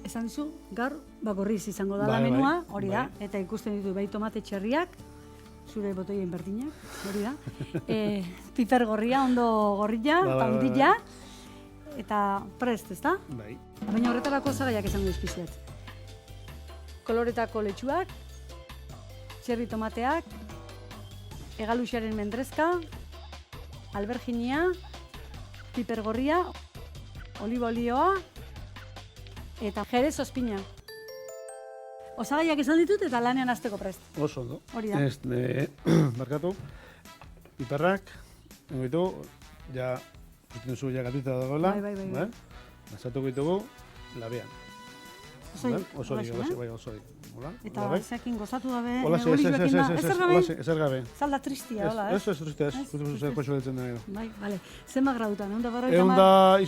esan dizu, gaur gorriz izango dala menua, hori da, eta ikusten ditu bai tomate txerriak, zure botoien berdinak, hori da. Piper gorria, ondo gorria, ondila, eta prest, ezta? Bai. Baina horretarako zagaiak esango dizkizuet. Koloretako letxuak, txerri tomateak, egaluxaren mendrezka, alberginia, piper gorria, oliba olioa, eta jerez ospina. Osagaiak esan ditut eta lanean hasteko prest. Oso ondo. Hori da. Barkatu, piperrak, ditu, ja, ikusten zu ja gatuta dagoela. Bai. Nasatuko ditugu labean. Osorik. Hola. Eta zekin gozatu gabe, Ezer gabe. Zalda tristia, hola, ez? Ez tristia, ez. Zer koxo ditzen da gero. Bai, bale. Zenbat gradutan, egun da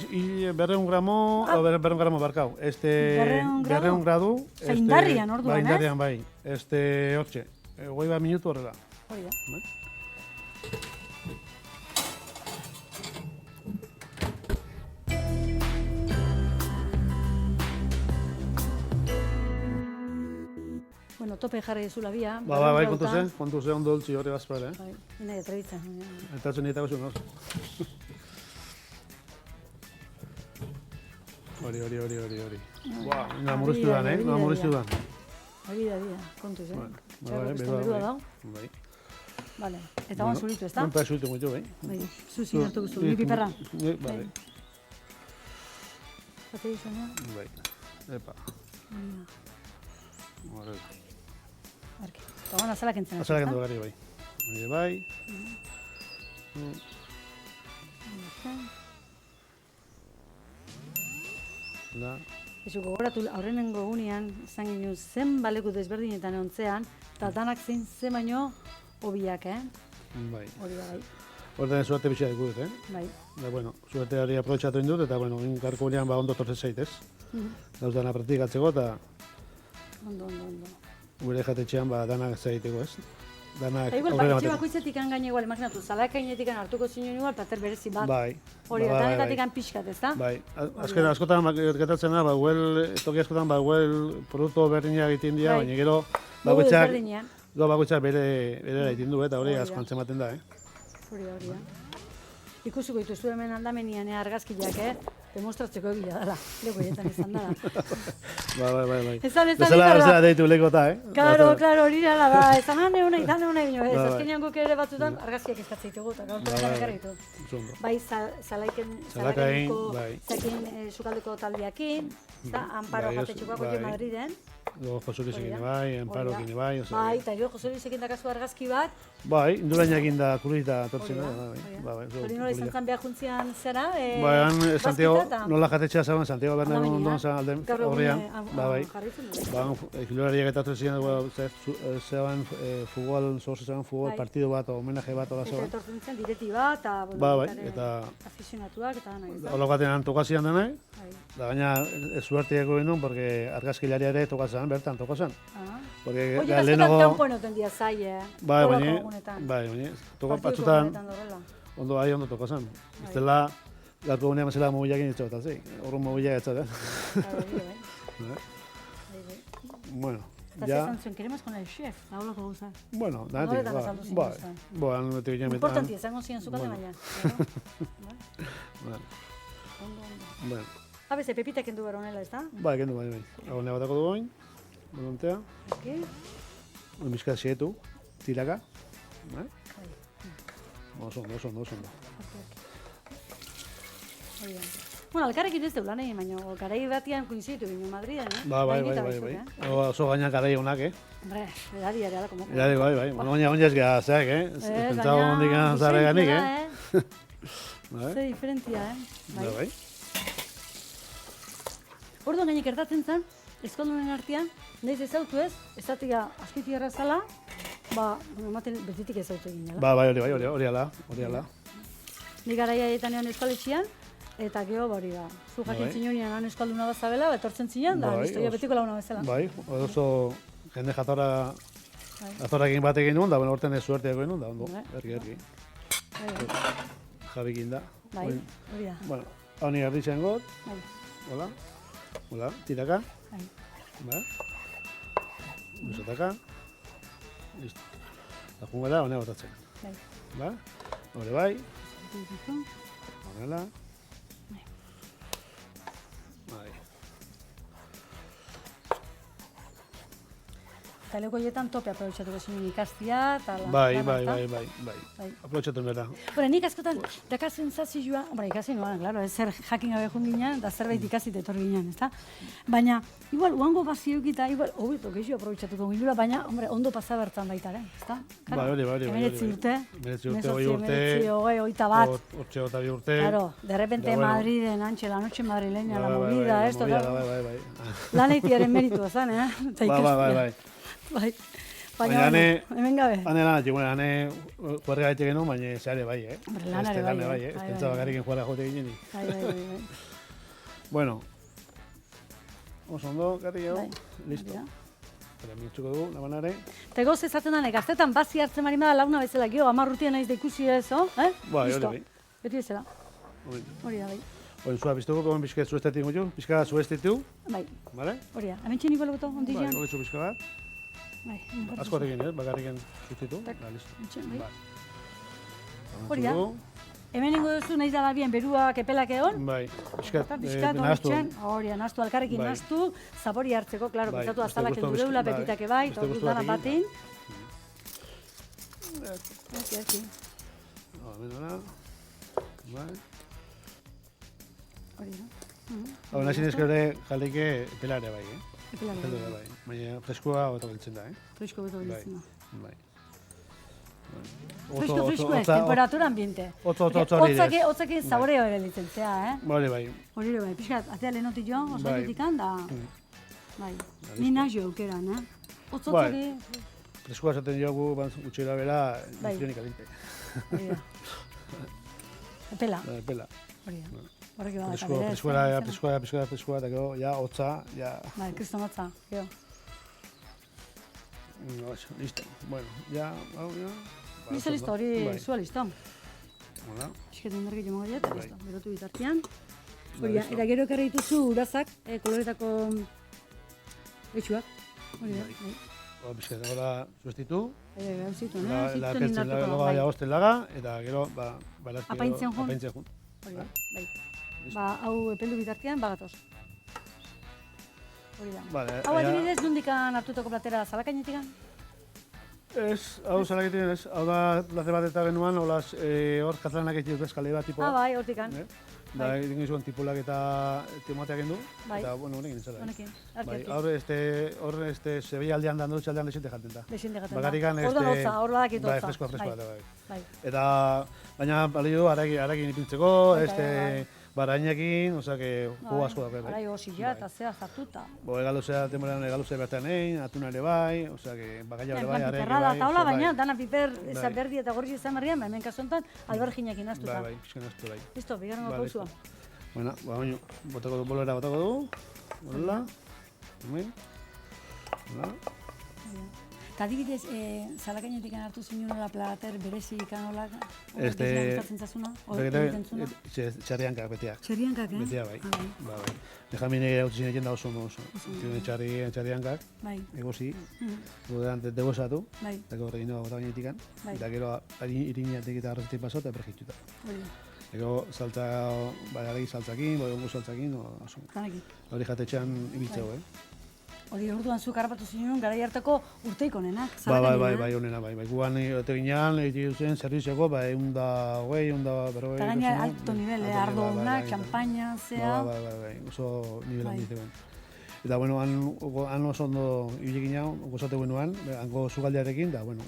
berreun gramo barkau. 200 gradu. Zaindarrian orduan, ez? Zaindarrian, bai. Hortxe, 20 minutu horrela. Hori da. Bueno, tope jarri dizula bia. Bai, kontu ze ondo oltzi hori bazpare. Bai, nahi atrebitzen. Eta zen nietako zuen, Hori. Buah, ina murriztu dan, Hori da, kontuz, Txarro, Bai. dago. Bai. Vale, eta oan zuritu, ez da? Eta zuritu muitu, bai. Bai, zuzi hartu guztu, ni piperra. Bai. Zate izan, Bai, epa. Horrela. Barki, eta oan azalak entzen. Azalak entu gari, bai. Bai. Da. Ezu gogoratu aurrenengo egunean izan ginen zen baleku desberdinetan ontzean, eta danak zein zen baino hobiak, Bai. Hori da, bai. Horten zuarte bitxea dikut, Bai. Da, bueno, zuarteari aprobetxatu indut, eta, bueno, inkarko gunean ondo tortzen zait, ez? Dauz dana praktikatzeko, eta Ondo. gure jatetxean danak zaiteko, ez? Danak Igual, aurrera etxe mateko. bakoitzetik gaine igual, imaginatu, zalakainetik hartuko zinen igual, pater berezi bat. Bai. Hori da, danetatik pixkat, ez da? Bai, askotan gertatzen da, toki askotan, produktu berdina egiten dira, baina gero bakoitzak bere egiten du, eta hori asko antzematen da, Hori da. Ikusiko dituzu hemen aldamenian argazkiak, demostratzeko egila dela, lego hietan izan dela. Bai. Bezala deitu lekota, Claro, hori dela da, izan egon nahi, ez azkenean guk ere batzutan argazkiak eskatzen ditugu, eta gaur torretan ekarri ditu. Bai, zalaikaineko, zakin sukaldeko taldeakin, Amparo jatetxekoak hori Madriden. Josurizekin bai, Amparokin bai. Bai, eta gero Josurizekin dakazu argazki bat. Bai, indurainakin da kurita tortzen da. Hori nola izan zan behar juntzian zera? Bai, Santiago, nola jatetxea zagoen, Santiago Bernabéu ondoan zan alden horrean. Bai, ekilorariak eta tortzen zegoen futbol partido bat, homenaje bat hola zegoen. Eta tortzen zen diretiba eta aficionatuak eta nahi. Hola batean tokazian da nahi, da gaina zuartiako genuen, porque argazkilaria ere tokazan, bertan tokazan. Oie, askotan kanpoen oten dia zai, baina, batzutan ondo tokazan. Ez dela, gatu gunean mazela mobilakin ditzo bat, horren mobilak etzat, Bueno, eta zezan zuen, queremos con el chef, lauloko gauza. Bueno, danetik, bai. Importanti, ezango ziren zukalde baina. Bueno. Habeze, pepitak endu behar honela, ez da? Bai, kendu bai. Agone batako du goin, bolontea. Bizka xeetu, tiraka. Oso ondo. Bueno, alkarrekin ez deu lan egin, baina garai batian koinzitu ginen Madriden, Bai. Oso gaina garai honak, Hombre, edari ere alako moko. Edari, bai. Baina onjaz gehazeak, Pentsau hondik zare ganik, Ze diferentia, Bai. Orduan gainek gertatzen zen, eskoldunen artean, nahiz ezautu ez, ezatia askiti errazala, ematen betitik ezautu egin, Bai, hori ala. Ni garaia etan egon eskoletxian, eta geho hori da. Zu jakin zinonian han eskalduna bazabela, etortzen zinean, da, listoia betiko launa bezala. Bai, oso jende jatorakin batekin nuen, da, orten ez suerteako nuen, da, ondo, erki. Jabikin da. Bai, hori da. Bueno, hau ni erditzen got, hola. Hola, tiraka. Ba. Luzataka. Listo. La jungara honea botatzen. Ba. Hore bai. Honela. Bai. Eta leko hietan tope aprobetxatuko zinen ikastia, eta bai. Aprobetxatu nera. Nik askotan, dakazen zazioa, ikasi noan, klaro, ez zer jakin gabe jun ginen, da zerbait ikasit etor ginen, ezta? Baina, igual, uango bazioekita, igual, hobeto, geixo aprobetxatuko gilura, baina, ondo pasa bertan baitaren, ezta? Hori. Emeretzi urte, 21 urte. Claro, de repente Madriden, Antxe, la noche madrileña, la movida, esto, bai. Laneitiaren meritua zan, Bai. Baina, hemen gabe. Hane juarra gaite genuen, baina zeare bai, Lanare bai, ez pentsa bakarriken juarra jote ginen. Bai. Bueno, oso ondo, gati gau, listo. Eta mintzuko dugu, labanare. Eta goz ezaten dane, gaztetan bazi hartzen marimada launa bezala, gio, 10 urtean naiz da ikusi ez, Bai, hori bai. Beti ezela. Hori da, bai. Hori, zua biztuko, komen pixka zuestetik gutu, pixka zuestitu. Bai. Bale? Hori da, hemen txiniko legoto, ondizian. Bai, hori pixka bat. Bai. Asko horrekin, bakarriken zuestitu. Listo. Hori da. Hemen ingo duzu nahiz da bien beruak epelak egon. Bai, pixkat hori, nahaztu alkarrekin nahaztu, zabori hartzeko, klaro, pentsatu azalak endureula, petitake bai, eta hori dana batin. Hori da. Hau, nahi zinezke hori jaldeke epelare bai, Epelare bai. Baina freskoa beto biltzen da, Fresko beto biltzen da. Bai. Fresko ez, temperatura ambiente. Otzakin zaboreo ere lizentzea, Hori bai. Hori bai, pixkat, atea lehenotik jo, oso ditikan da. Bai, ni nazio aukeran, Otzotzaki... Freskoa esaten jogu, utxera bera, intzionik alinte. Hori da. Epela. Epela. Hori da. Horrek iba Freskoa, eta gero, ja, hotza, ja... Bai, kriston hotza, gero. Listo. Bueno, ya, Listo, hori zua listo. Txiketan dargi jomo gaiet, listo, berotu bitartian. Hori, eta gero ekarri dituzu urazak, koloretako etxuak. Hori da, bai. Bizketa, gora zuestitu. Gauzitu, Loga jagozten laga, eta gero, apaintzen jun. Hori da, bai. Hau epeldu bitartian, bagatoz. Hori da. Hau adibidez, nondikan hartutako platera Zalakainetikan? Ez, hau Zalakainetikan ez. Hau da, plaze bat eta genuan, hor katalanak egin dut eskale bat, tipo. Bai, hortikan. Da, egin zuen tipulak eta timoteak egin du. Eta, bueno, honekin entzala. Hor, Sevilla aldean da, Andaluzia aldean desente jaten da. Desente jaten da. Bagarikan, hor da hotza, hor badakit hotza. Bai, freskoa, bai. Eta, baina, balio, harakin ipintzeko, barainekin, osea, jugo asko da. Arai osila eta zea zartuta. Egaluzea, temorean egaluzea bertan egin, atuna ere bai, osea, bakaila ere bai, arek bai. Taula, baina, dana piper, berdi eta gorri izan berrian, hemen kasuntan, alberginekin aztuta. Bai, pixkan aztu bai. Listo, bigarrengo pausua. Bueno, baina, bolera botako dugu, hola, hemen, hola. Eta adibidez, Zalakainetik hartu zinunela plater berezik anolak? Gustatzen zazuna? Txarriankak, betiak. Txarriankak, Betiak, bai. Nejamine hau zinen da oso oso. Txarriankak, egozi, degozatu, eta gaur egin dugu Zalakainetikan, eta gero irinatik eta arrazetik paso eta bergituta. Ego saltza, argi saltzakin, ongo saltzakin, hori jatetxean ibiltzeu, Hori orduan zuk harrapatu zinuen garai hartako urteik onenak, Bai, onena, bai. Guan ete ginean, egin zen, servizioko, egun da hogei, egun da berrogei. Eta gaina alto nivel, ardo honak, champaña, zea. Bai, oso nivel handitzegoen. Eta, bueno, han oso ondo ibile ginean, gozate guenuan, hango zugaldearekin, da, bueno,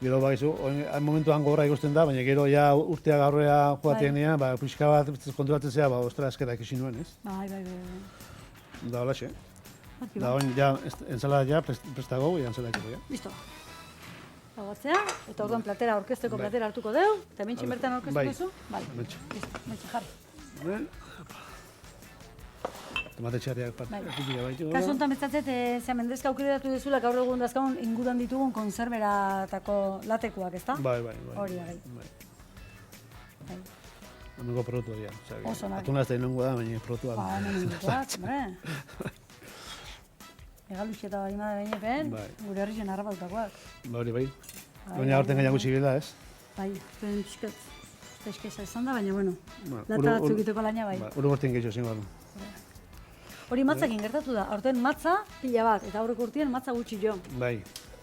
gero, bakizu, momentuan gogorra ikusten da, baina gero ja urtea gaurrea joatenean, pixka bat konturatzen zea, ostra eskera ikisi nuen, ez? Bai. Da, holaxe. Da, ja, ensalada ja prestago, ja ensalada ikiko, ja. Listo. Bagotzea, eta orduan platera, orkesteko platera hartuko deu, eta mentxin bertan orkestuko zu? Bai, mentxin, jarri. Tomate txarriak partitik baitu. Kasu honetan betzatzet, zea mendezka aukeratu dezula, gaur egun dazkaun inguruan ditugun konserberatako latekuak, ezta? Bai. Hori, bai. hemengo produktu dira. Oso nahi. Atuna ez da inongo da, baina produktua. Ba, hemen indutuak, hombre. Egaluxeta baina da behinepen, gure herri zen harrapatutakoak. Ba, hori bai. Baina aurten gaiak gutxi bila, ez? Bai, zuen pixkat. Eskeza izan da, baina, bueno, lata batzuk egiteko laina bai. Uru bortin gehiago zingo du. Hori matzakin gertatu da, aurten matza pila bat, eta aurreko urtien matza gutxi jo. Bai.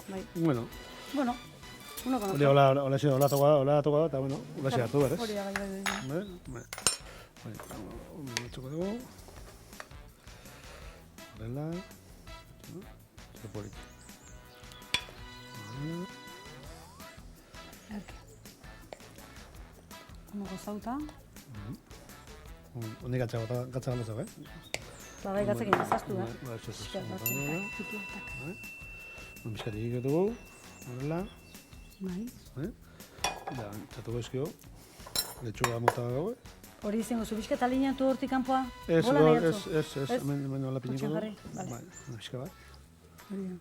Bueno. Bueno, uno konozo. Hori hola toko da, eta bueno, hola xe hartu, berez? Hori da, bai. Hori, txoko dugu. Horrela. Zeporik. Ondo gozauta. Hondi gatza galdezak, Ba, bai, gatzakin ezaztu, Ba, ez. Bizkatik egitugu, horrela. Bai. Da, txatuko ezkio. Letxuga mota dago. Hori izango zu, bizketa lineatu hortik kanpoa? Ez, hemen nola piniko du. Bai, bizka bat. Hori da.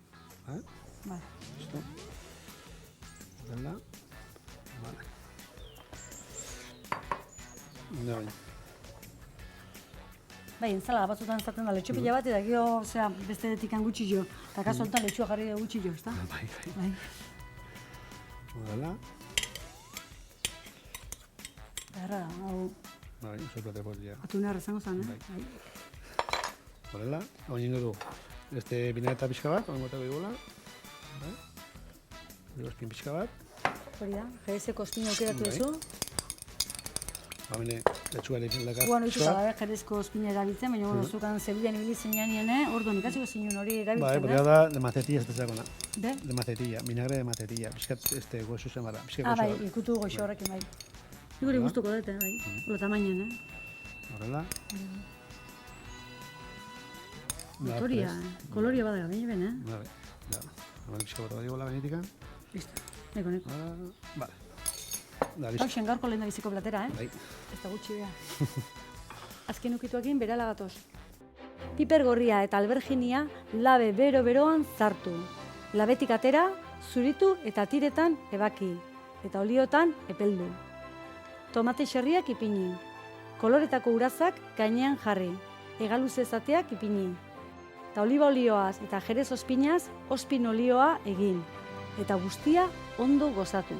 Bai. Listo. Horrela. Vale. Da, baina. Bai, entzala batzutan zaten da letxo pila bat, eta gero, beste detikan gutxi jo. Eta kaso honetan letxoa jarri gutxi jo, ezta? Bai. Horrela. Erra, hau... Bai, oso plate potia. Atuna errezango zen, Bai. Horrela, hau nindu du. Beste binareta pixka bat, hau ingotako digula. Bai. Gero espin pixka bat. Hori da, jerezeko espin aukeratu duzu. Ba, bine, letxuga ere lekar. Bueno, ikuta da, jerezko espina erabiltzen, baina bueno, zukan zebilan ibili zinean orduan ikasiko zinuen hori erabiltzen. Bai, porque da de macetilla ez dezakona. De? De macetilla, vinagre de macetilla. Piskat goxo zen bada. Bai, ikutu goxo horrekin bai. Igure guztuko dute, bai. Uro tamainen, Horrela. Motoria, koloria bada, baina ben, Bai, da. Hau pixka bota digola benitikan. Listo, neko. Vale. Hau xengarko lehen da biziko platera, Bai. Ez da gutxi beha. Azken ukituakin berala gatoz. Piper gorria eta alberginia labe bero-beroan zartu. Labetik atera, zuritu eta tiretan ebaki. Eta oliotan epeldu. Tomate xerriak ipini. Koloretako urazak gainean jarri. Hegaluze zateak ipini. Eta oliba olioaz eta jerez ospinaz ospin olioa egin. Eta guztia ondo gozatu.